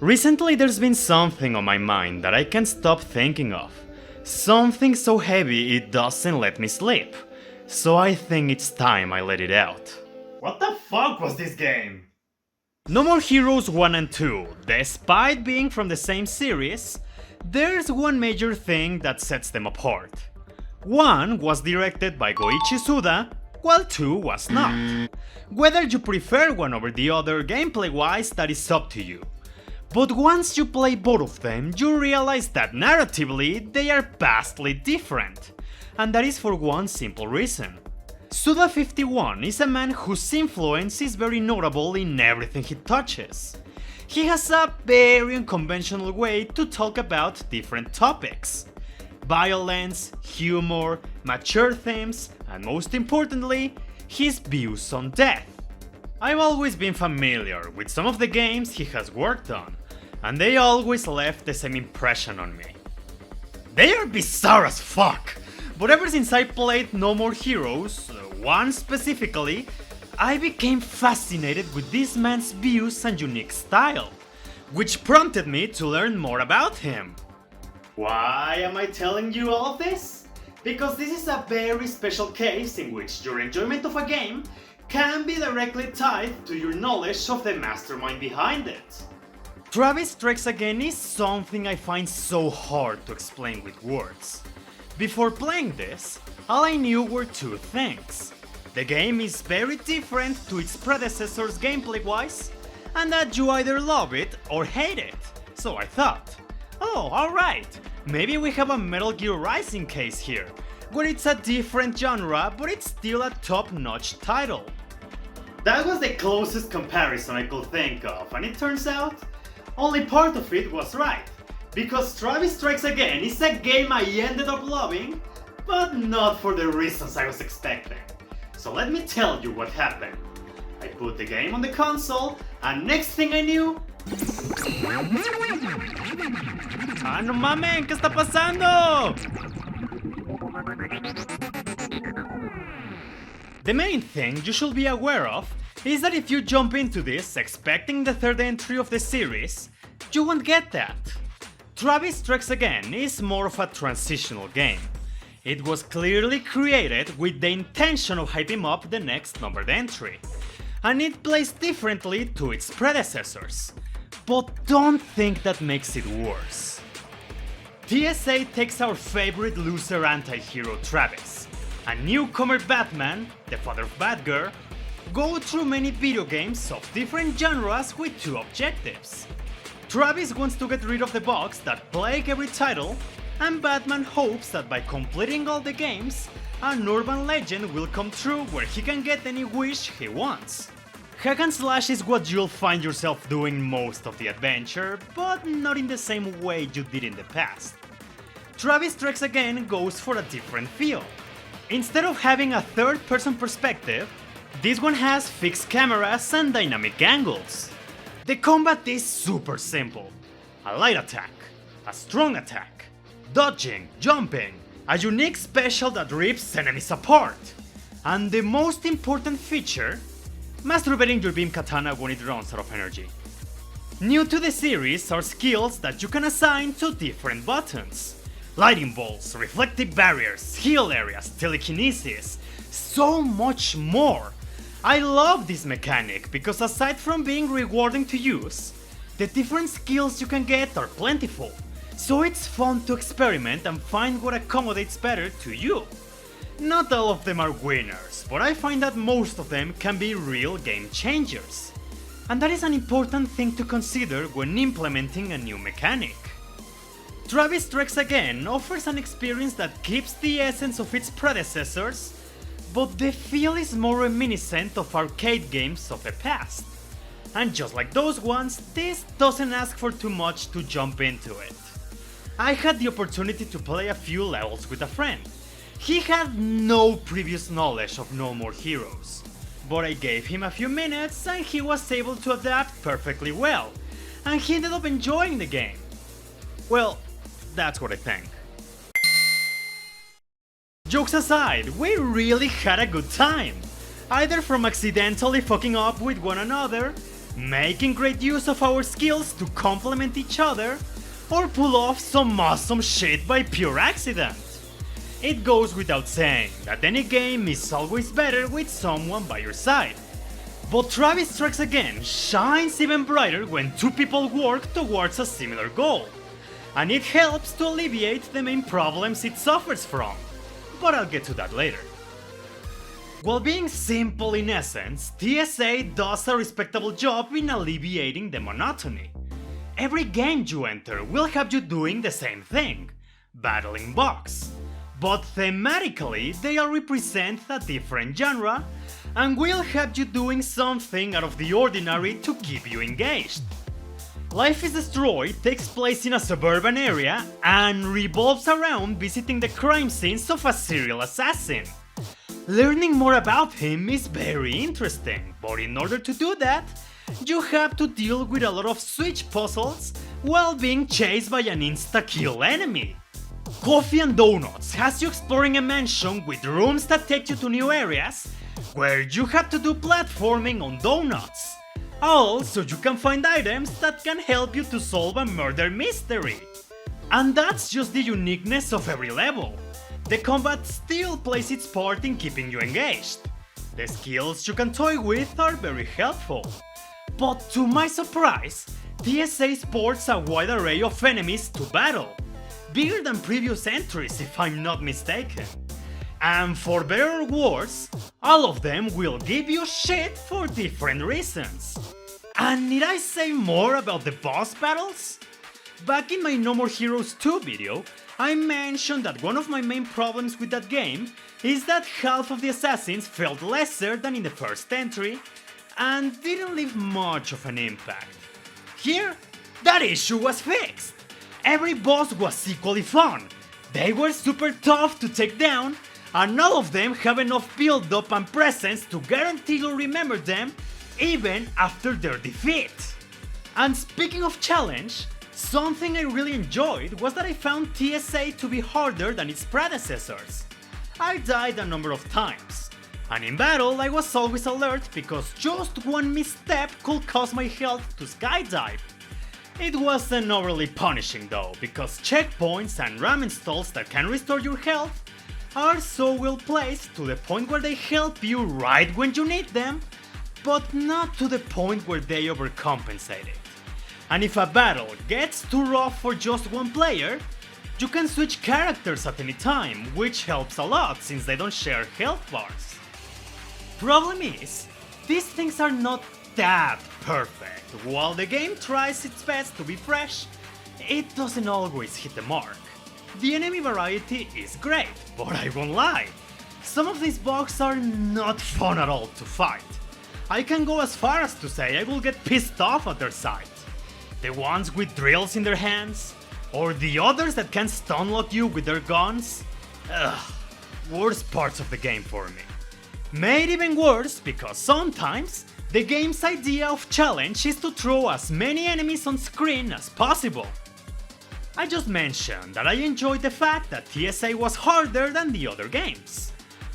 Recently there's been something on my mind that I can't stop thinking of. Something so heavy it doesn't let me sleep. So I think it's time I let it out. What the fuck was this game? No More Heroes 1 and 2, despite being from the same series, there's one major thing that sets them apart. 1 was directed by Goichi Suda, while 2 was not. Whether you prefer one over the other gameplay-wise, that is up to you. But once you play both of them, you realize that narratively they are vastly different. And that is for one simple reason. Suda 51 is a man whose influence is very notable in everything he touches. He has a very unconventional way to talk about different topics. Violence, humor, mature themes, and most importantly, his views on death. I've always been familiar with some of the games he has worked on, and they always left the same impression on me. They are bizarre as fuck, but ever since I played No More Heroes, 1 specifically, I became fascinated with this man's views and unique style, which prompted me to learn more about him. Why am I telling you all this? Because this is a very special case in which your enjoyment of a game can be directly tied to your knowledge of the mastermind behind it. Travis Strikes Again is something I find so hard to explain with words. Before playing this, all I knew were 2 things. The game is very different to its predecessors gameplay-wise, and that you either love it or hate it. So I thought, oh, alright, maybe we have a Metal Gear Rising case here, where it's a different genre but it's still a top-notch title. That was the closest comparison I could think of, and it turns out, only part of it was right. Because Travis Strikes Again is a game I ended up loving, but not for the reasons I was expecting. So let me tell you what happened. I put the game on the console, and next thing I knew... ¡Ah, no mamen! ¿Qué está pasando? The main thing you should be aware of is that if you jump into this expecting the 3rd entry of the series, you won't get that. Travis Strikes Again is more of a transitional game. It was clearly created with the intention of hyping up the next numbered entry, and it plays differently to its predecessors. But don't think that makes it worse. TSA takes our favorite loser anti-hero Travis, a newcomer Batman, the father of Batgirl, go through many video games of different genres with 2 objectives. Travis wants to get rid of the bugs that plague every title, and Batman hopes that by completing all the games, an urban legend will come true where he can get any wish he wants. Hack and slash is what you'll find yourself doing most of the adventure, but not in the same way you did in the past. Travis Strikes Again goes for a different feel. Instead of having a 3rd-person perspective, this one has fixed cameras and dynamic angles. The combat is super simple. A light attack, a strong attack, dodging, jumping, a unique special that rips enemies apart, and the most important feature, masturbating your beam katana when it runs out of energy. New to the series are skills that you can assign to different buttons. Lightning bolts, reflective barriers, heal areas, telekinesis, so much more. I love this mechanic because aside from being rewarding to use, the different skills you can get are plentiful, so it's fun to experiment and find what accommodates better to you. Not all of them are winners, but I find that most of them can be real game changers. And that is an important thing to consider when implementing a new mechanic. Travis Strikes Again offers an experience that keeps the essence of its predecessors, but the feel is more reminiscent of arcade games of the past. And just like those ones, this doesn't ask for too much to jump into it. I had the opportunity to play a few levels with a friend. He had no previous knowledge of No More Heroes, but I gave him a few minutes and he was able to adapt perfectly well, and he ended up enjoying the game. Well, that's what I think. Jokes aside, we really had a good time, either from accidentally fucking up with one another, making great use of our skills to complement each other, or pull off some awesome shit by pure accident. It goes without saying that any game is always better with someone by your side. But Travis Strikes Again shines even brighter when two people work towards a similar goal, and it helps to alleviate the main problems it suffers from, but I'll get to that later. While being simple in essence, TSA does a respectable job in alleviating the monotony. Every game you enter will have you doing the same thing, battling bugs. But thematically, they all represent a different genre, and will have you doing something out of the ordinary to keep you engaged. Life is Destroyed takes place in a suburban area and revolves around visiting the crime scenes of a serial assassin. Learning more about him is very interesting, but in order to do that, you have to deal with a lot of switch puzzles while being chased by an insta-kill enemy. Coffee and Donuts has you exploring a mansion with rooms that take you to new areas, where you have to do platforming on donuts. All so you can find items that can help you to solve a murder mystery. And that's just the uniqueness of every level. The combat still plays its part in keeping you engaged. The skills you can toy with are very helpful. But to my surprise, TSA sports a wide array of enemies to battle. Bigger than previous entries if I'm not mistaken. And for better or worse, all of them will give you shit for different reasons. And need I say more about the boss battles? Back in my No More Heroes 2 video, I mentioned that one of my main problems with that game is that half of the assassins felt lesser than in the first entry and didn't leave much of an impact. Here, that issue was fixed. Every boss was equally fun. They were super tough to take down, and all of them have enough build up and presence to guarantee you'll remember them even after their defeat. And speaking of challenge, something I really enjoyed was that I found TSA to be harder than its predecessors. I died a number of times, and in battle I was always alert because just one misstep could cause my health to skydive. It wasn't overly punishing though, because checkpoints and ramen stalls that can restore your health are so well placed to the point where they help you right when you need them, but not to the point where they overcompensate it. And if a battle gets too rough for just one player, you can switch characters at any time, which helps a lot since they don't share health bars. Problem is, these things are not that perfect. While the game tries its best to be fresh, it doesn't always hit the mark. The enemy variety is great, but I won't lie. Some of these bugs are not fun at all to fight. I can go as far as to say I will get pissed off at their sight. The ones with drills in their hands, or the others that can stunlock you with their guns. Ugh, worst parts of the game for me. Made even worse because sometimes the game's idea of challenge is to throw as many enemies on screen as possible. I just mentioned that I enjoyed the fact that TSA was harder than the other games.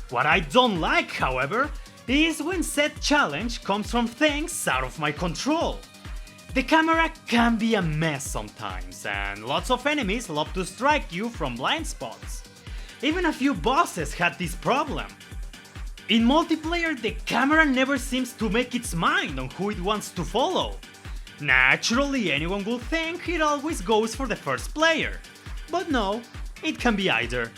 What I don't like, however, is when said challenge comes from things out of my control. The camera can be a mess sometimes, and lots of enemies love to strike you from blind spots. Even a few bosses had this problem. In multiplayer, the camera never seems to make its mind on who it wants to follow. Naturally, anyone will think it always goes for the first player. But no, it can be either.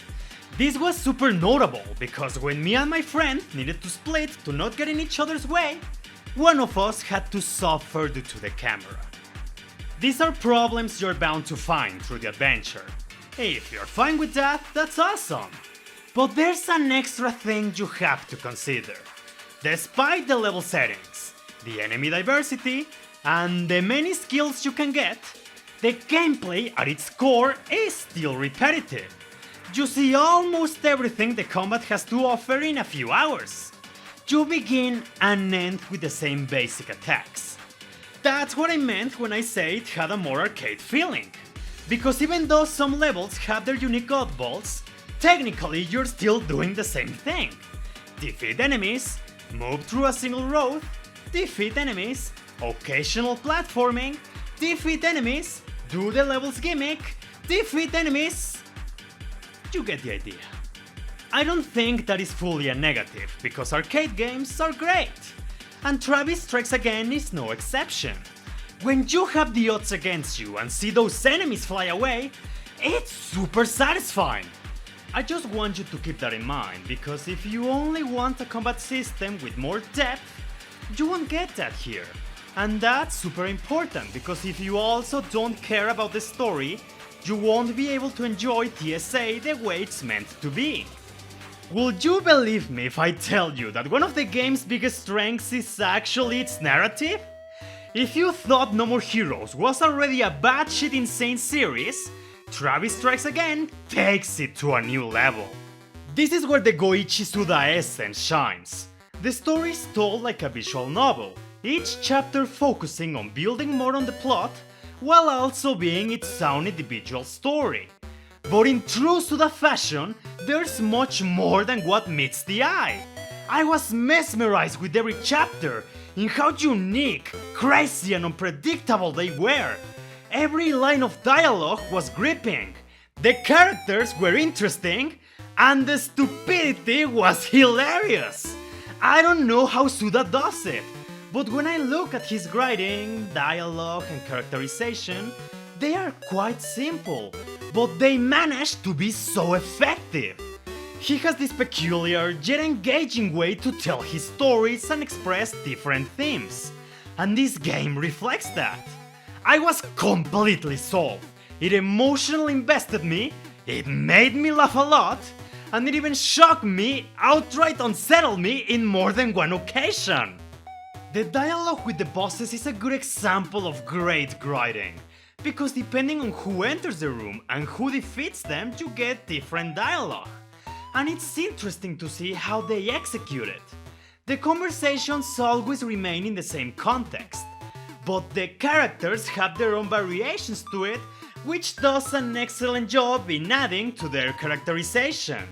This was super notable because when me and my friend needed to split to not get in each other's way, one of us had to suffer due to the camera. These are problems you're bound to find through the adventure. If you're fine with that, that's awesome. But there's an extra thing you have to consider. Despite the level settings, the enemy diversity, and the many skills you can get, the gameplay at its core is still repetitive. You see almost everything the combat has to offer in a few hours. You begin and end with the same basic attacks. That's what I meant when I say it had a more arcade feeling. Because even though some levels have their unique oddballs, technically you're still doing the same thing. Defeat enemies, move through a single road, defeat enemies, occasional platforming, defeat enemies, do the levels gimmick, defeat enemies. You get the idea. I don't think that is fully a negative, because arcade games are great. And Travis Strikes Again is no exception. When you have the odds against you and see those enemies fly away, it's super satisfying. I just want you to keep that in mind, because if you only want a combat system with more depth, you won't get that here. And that's super important, because if you also don't care about the story, you won't be able to enjoy TSA the way it's meant to be. Would you believe me if I tell you that one of the game's biggest strengths is actually its narrative? If you thought No More Heroes was already a batshit insane series, Travis Strikes Again takes it to a new level. This is where the Goichi Suda essence shines. The story is told like a visual novel, each chapter focusing on building more on the plot, while also being its own individual story. But in true Suda fashion, there's much more than what meets the eye. I was mesmerized with every chapter, in how unique, crazy and unpredictable they were. Every line of dialogue was gripping, the characters were interesting, and the stupidity was hilarious. I don't know how Suda does it, but when I look at his writing, dialogue and characterization, they are quite simple, but they manage to be so effective. He has this peculiar yet engaging way to tell his stories and express different themes, and this game reflects that. I was completely sold. It emotionally invested me, it made me laugh a lot, and it even shocked me, outright unsettled me in more than one occasion. The dialogue with the bosses is a good example of great writing, because depending on who enters the room and who defeats them, you get different dialogue. And it's interesting to see how they execute it. The conversations always remain in the same context, but the characters have their own variations to it, which does an excellent job in adding to their characterization.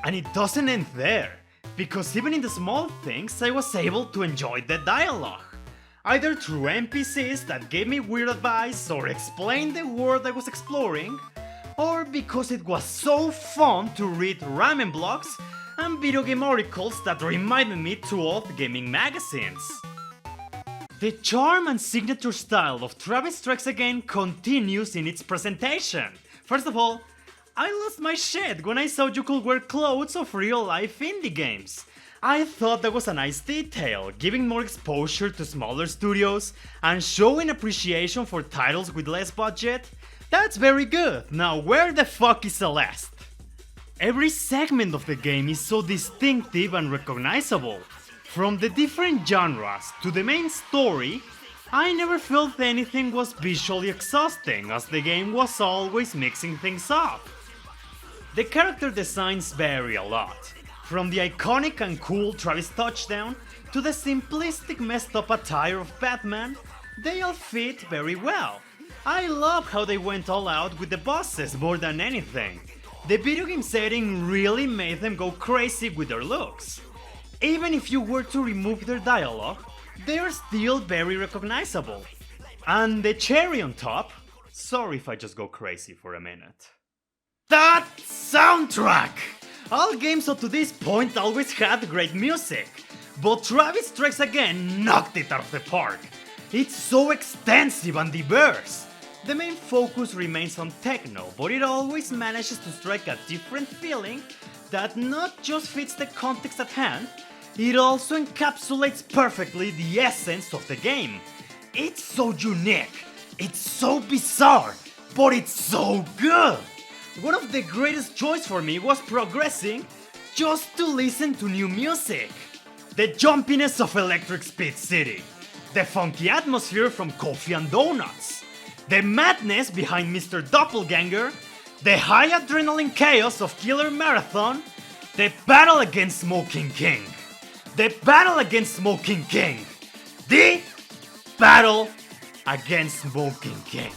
And it doesn't end there, because even in the small things I was able to enjoy the dialogue. Either through NPCs that gave me weird advice or explained the world I was exploring, or because it was so fun to read ramen blogs and video game articles that reminded me to old gaming magazines. The charm and signature style of Travis Strikes Again continues in its presentation. First of all, I lost my shit when I saw you could wear clothes of real-life indie games. I thought that was a nice detail, giving more exposure to smaller studios and showing appreciation for titles with less budget. That's very good. Now where the fuck is Celeste? Every segment of the game is so distinctive and recognizable. From the different genres to the main story, I never felt anything was visually exhausting, as the game was always mixing things up. The character designs vary a lot, from the iconic and cool Travis touchdown to the simplistic messed up attire of Batman. They all fit very well. I love how they went all out with the bosses more than anything. The video game setting really made them go crazy with their looks. Even if you were to remove their dialogue, they are still very recognizable. And the cherry on top, sorry if I just go crazy for a minute. That soundtrack! All games up to this point always had great music, but Travis Strikes Again knocked it out of the park. It's so extensive and diverse. The main focus remains on techno, but it always manages to strike a different feeling that not just fits the context at hand, it also encapsulates perfectly the essence of the game. It's so unique, it's so bizarre, but it's so good! One of the greatest joys for me was progressing just to listen to new music. The jumpiness of Electric Speed City, the funky atmosphere from Coffee and Donuts, the madness behind Mr. Doppelganger, the high adrenaline chaos of Killer Marathon, the battle against Smoking King, the battle against Smoking King, the battle against Smoking King.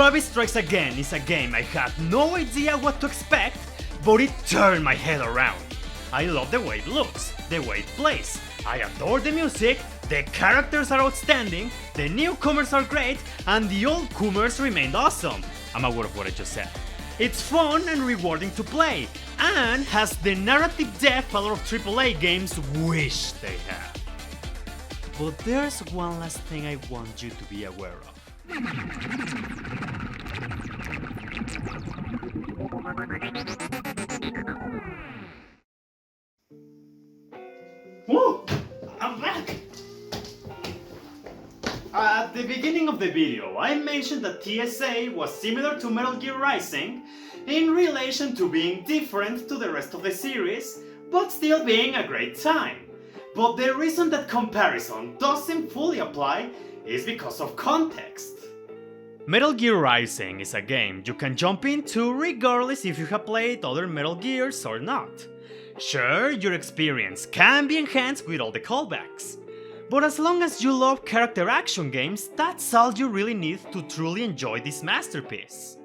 Travis Strikes Again is a game I had no idea what to expect, but it turned my head around. I love the way it looks, the way it plays, I adore the music, the characters are outstanding, the newcomers are great, and the old-comers remained awesome. I'm aware of what I just said. It's fun and rewarding to play, and has the narrative depth a lot of AAA games wish they had. But there's one last thing I want you to be aware of. Woo! I'm back! At the beginning of the video, I mentioned that TSA was similar to Metal Gear Rising in relation to being different to the rest of the series, but still being a great time. But the reason that comparison doesn't fully apply is because of context. Metal Gear Rising is a game you can jump into regardless if you have played other Metal Gears or not. Sure, your experience can be enhanced with all the callbacks, but as long as you love character action games, that's all you really need to truly enjoy this masterpiece.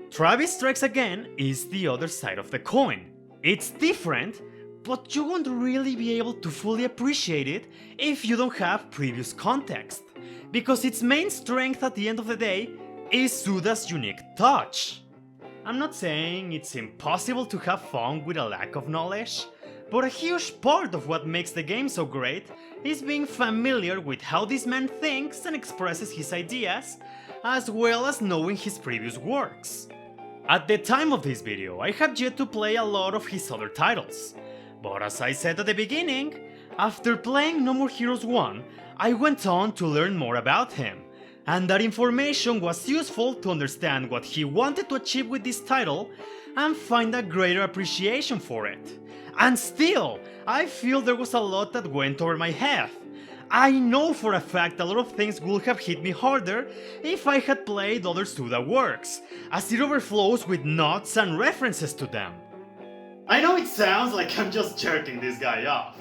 Travis Strikes Again is the other side of the coin. It's different, but you won't really be able to fully appreciate it if you don't have previous context, because its main strength at the end of the day is Suda's unique touch. I'm not saying it's impossible to have fun with a lack of knowledge, but a huge part of what makes the game so great is being familiar with how this man thinks and expresses his ideas, as well as knowing his previous works. At the time of this video, I have yet to play a lot of his other titles, but as I said at the beginning, after playing No More Heroes 1, I went on to learn more about him, and that information was useful to understand what he wanted to achieve with this title and find a greater appreciation for it. And still, I feel there was a lot that went over my head. I know for a fact a lot of things would have hit me harder if I had played other Suda works, as it overflows with nods and references to them. I know it sounds like I'm just jerking this guy off,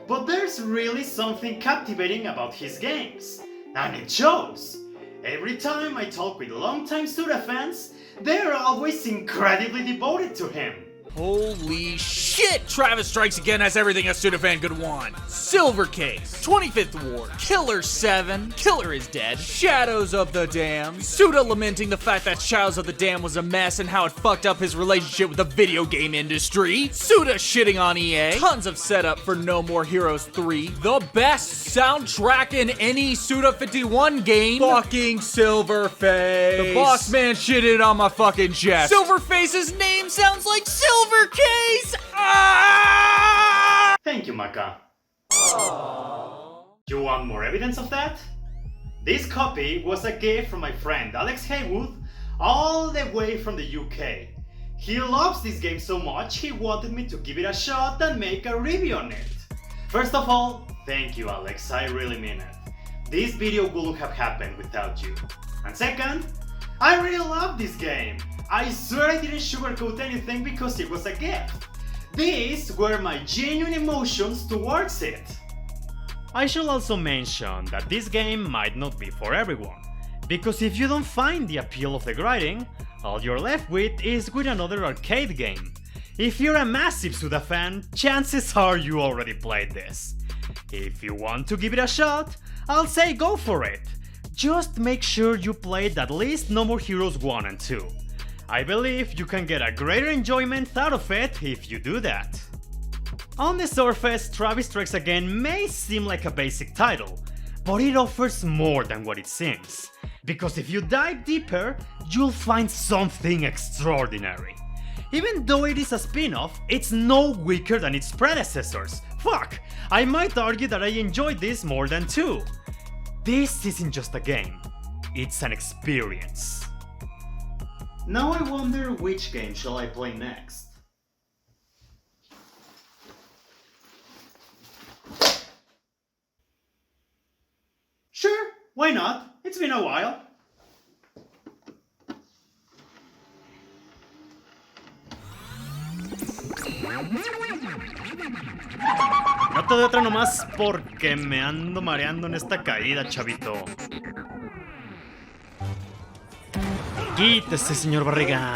but there's really something captivating about his games, and it shows. Every time I talk with longtime Suda fans, they're always incredibly devoted to him. Holy shit! Travis Strikes Again has everything a Suda fan could want. Silver Case, 25th Ward, Killer 7, Killer is Dead, Shadows of the Dam, Suda lamenting the fact that Shadows of the Dam was a mess and how it fucked up his relationship with the video game industry, Suda shitting on EA, tons of setup for No More Heroes 3, the best soundtrack in any Suda 51 game, fucking Silverface. The boss man shitted on my fucking chest. Silverface's name sounds like Silver Case! Ah! Thank you, Maka. You want more evidence of that? This copy was a gift from my friend Alex Heywood, all the way from the UK. He loves this game so much he wanted me to give it a shot and make a review on it. First of all, thank you Alex, I really mean it. This video wouldn't have happened without you. And second, I really love this game. I swear I didn't sugarcoat anything because it was a gift. These were my genuine emotions towards it. I should also mention that this game might not be for everyone, because if you don't find the appeal of the grinding, all you're left with is with another arcade game. If you're a massive Suda fan, chances are you already played this. If you want to give it a shot, I'll say go for it. Just make sure you played at least No More Heroes 1 and 2. I believe you can get a greater enjoyment out of it if you do that. On the surface, Travis Strikes Again may seem like a basic title, but it offers more than what it seems. Because if you dive deeper, you'll find something extraordinary. Even though it is a spin-off, it's no weaker than its predecessors. Fuck, I might argue that I enjoyed this more than 2. This isn't just a game, it's an experience. Now I wonder which game shall I play next. Sure, why not? It's been a while. No te doy otra nomás porque me ando mareando en esta caída, chavito. Quítese, señor Barriga.